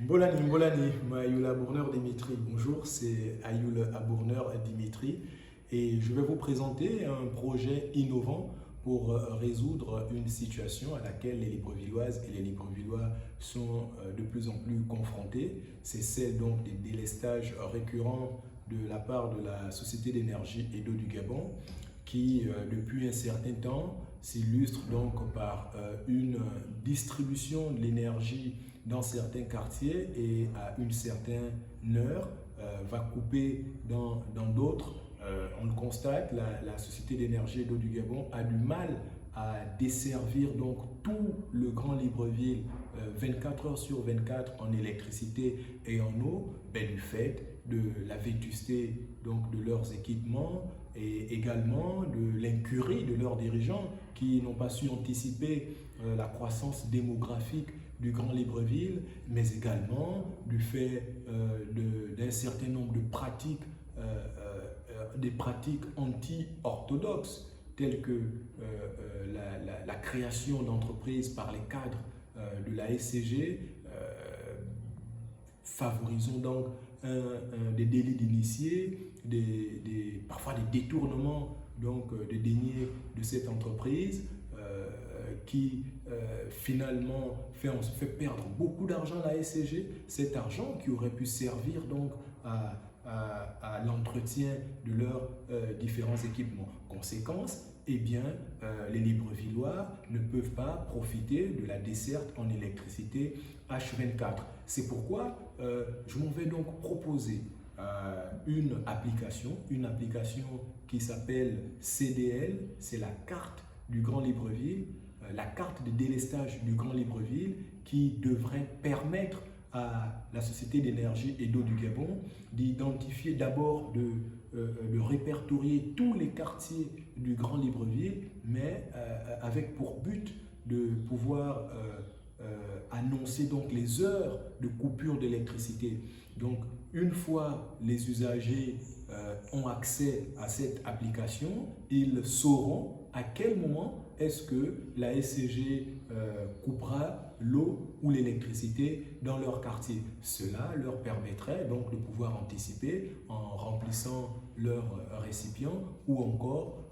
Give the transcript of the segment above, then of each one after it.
Mbolani, Mbolani, Ayoul Abourneur Dimitri. Bonjour, c'est Ayoul Abourneur Dimitri et je vais vous présenter un projet innovant pour résoudre une situation à laquelle les Librevilloises et les Librevillois sont de plus en plus confrontés. C'est celle donc des délestages récurrents de la part de la Société d'énergie et d'eau du Gabon qui, depuis un certain temps, s'illustre donc par une distribution de l'énergie dans certains quartiers et à une certaine heure va couper dans d'autres. On le constate, la Société d'énergie et d'eau du Gabon a du mal à desservir donc tout le Grand Libreville 24 heures sur 24 en électricité et en eau, du fait de la vétusté donc de leurs équipements et également de l'incurie de leurs dirigeants qui n'ont pas su anticiper la croissance démographique du Grand Libreville, mais également du fait d'un certain nombre de pratiques, des pratiques anti-orthodoxes, telles que la création d'entreprises par les cadres de la SCG, favorisant donc des délits d'initiés, parfois des détournements donc, des deniers de cette entreprise qui finalement fait perdre beaucoup d'argent à la SCG, cet argent qui aurait pu servir donc à l'entretien de leurs différents équipements. Conséquence, eh bien, les Librevillois ne peuvent pas profiter de la desserte en électricité H24. C'est pourquoi je m'en vais donc proposer une application qui s'appelle CDL, c'est la carte du Grand Libreville, la carte de délestage du Grand Libreville qui devrait permettre à la Société d'énergie et d'eau du Gabon d'identifier d'abord, de répertorier tous les quartiers du Grand Libreville, mais avec pour but de pouvoir annoncer donc les heures de coupure d'électricité. Donc, une fois les usagers ont accès à cette application, ils sauront à quel moment est-ce que la SCG coupera l'eau ou l'électricité dans leur quartier. Cela leur permettrait donc de pouvoir anticiper en remplissant leurs récipients ou encore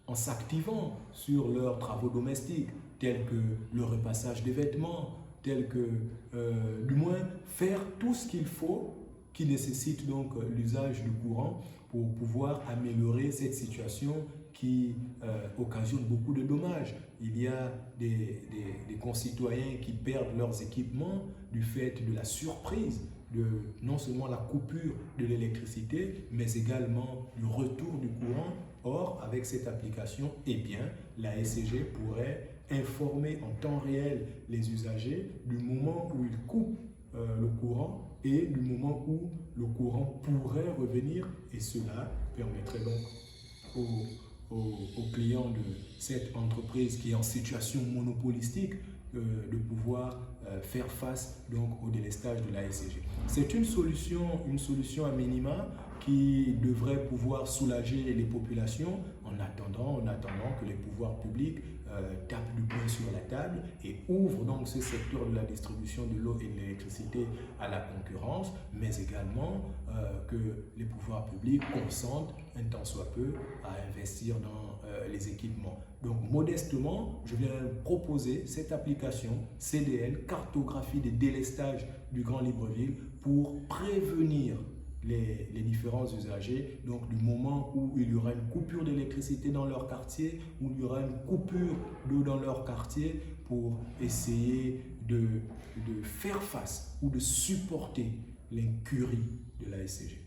en s'activant sur leurs travaux domestiques, tels que le repassage des vêtements, tels que, du moins, faire tout ce qu'il faut qui nécessite donc l'usage du courant pour pouvoir améliorer cette situation qui occasionne beaucoup de dommages. Il y a des concitoyens qui perdent leurs équipements du fait de la surprise de non seulement la coupure de l'électricité, mais également du retour du courant. Or, avec cette application, eh bien, la SCG pourrait informer en temps réel les usagers du moment où ils coupent le courant et du moment où le courant pourrait revenir, et cela permettrait donc aux clients de cette entreprise qui est en situation monopolistique de pouvoir faire face donc au délestage de la SCG. C'est une solution à minima qui devrait pouvoir soulager les populations en attendant que les pouvoirs publics tapent du poing sur la table et ouvrent donc ce secteur de la distribution de l'eau et de l'électricité à la concurrence, mais également que les pouvoirs publics consentent un tant soit peu à investir dans les équipements. Donc modestement, je viens proposer cette application CDL, cartographie des délestages du Grand Libreville, pour prévenir les différents usagers, donc du moment où il y aura une coupure d'électricité dans leur quartier, où il y aura une coupure d'eau dans leur quartier, pour essayer de faire face ou de supporter l'incurie de la SCG.